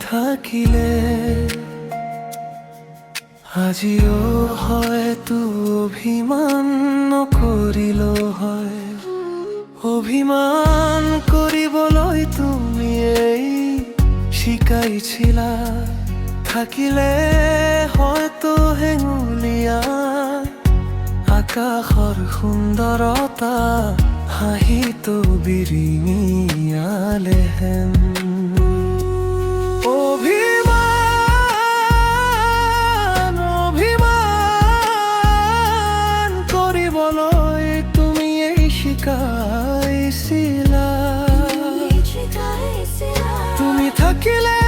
থাকিলে আজিও হয়তো অভিমান নকৰিল হয়। অভিমান কৰিবলৈ তুমি এই শিকাইছিলা। থাকিলে হয়তো হেঙুলীয়া আকাশৰ সুন্দৰতা হাঁহিটো বিৰিঙিয়ালেহেন। অভিমান অভিমান কৰিবলৈ তুমি এই শিকাইছিলা। তুমি থাকিলে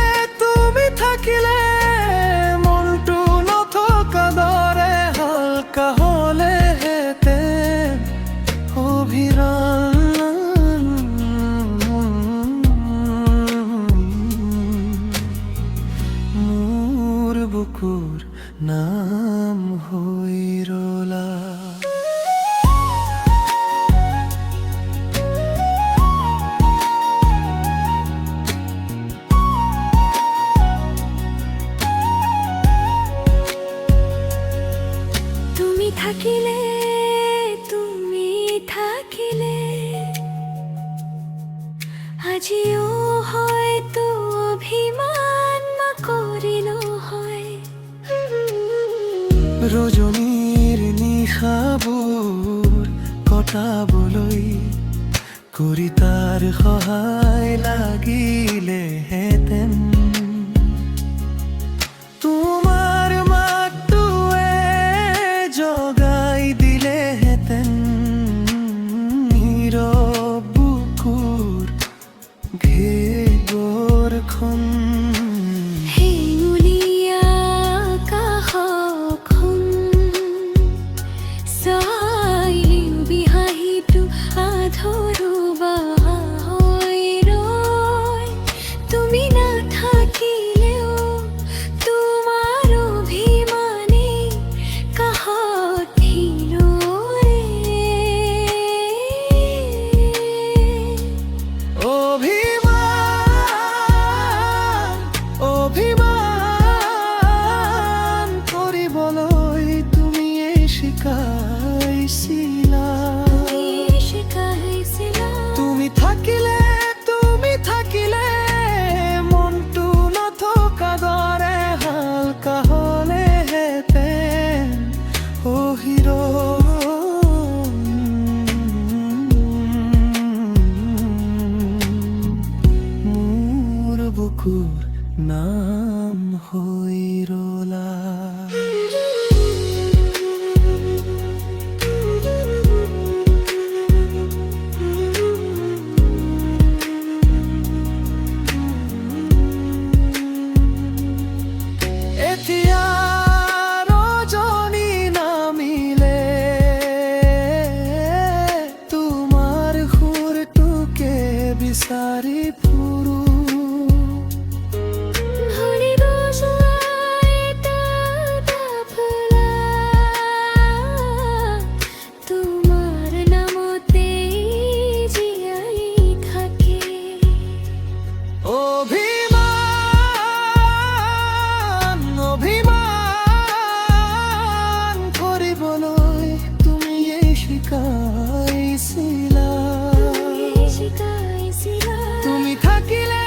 মনটো নথকা দৰে হালকা হ'লেহেঁতেন অভিমান। মোৰ বুকুৰ নাম হৈ ৰলা। তুমি থাকিলে আজিও হয়তো অভিমান নকৰিলো হয়। ৰজনীৰ নিশাবোৰ কটাবলৈ কবিতাৰ সহায় লাগিলেহেঁতেন। তোমাৰ মাতটোৱে জগাই দিলেহেঁতেন নীৰৱ বুকুৰ ঘেগৰখন। হেঙুলীয়া আকাশখন চাইও বিহাহিটো আধৰুৱা হৈ ৰয়। তুমি নাথাকিলেও তোমাৰ অভিমানে কাষত ৰয়। অভিমান কৰিবলৈ তুমি এই শিকাইছিলা। তুমি থাকিলে মনটো নথকা দৰে হালকা হ'লেহেঁতেন অহিৰণ। মোৰ বুকুৰ নাম হৈ ৰলা। এতিয়া ৰজনী নামিলে তোমাৰ সুৰটোকে বিচাৰি ফুৰো। তোমাৰ নামতে জীয়াই থাকে। অভিমান অভিমান কৰিবলৈ তুমি এই শিকাইছিলা। তুমি থাকিলে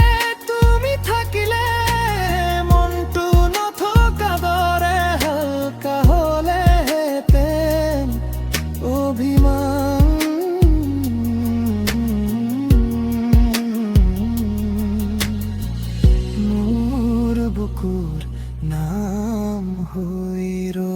মনটো নথকা দৰে হালকা হ'লেহেঁতেন অভিমান। মোৰ বুকুৰ নাম হৈ ৰলা।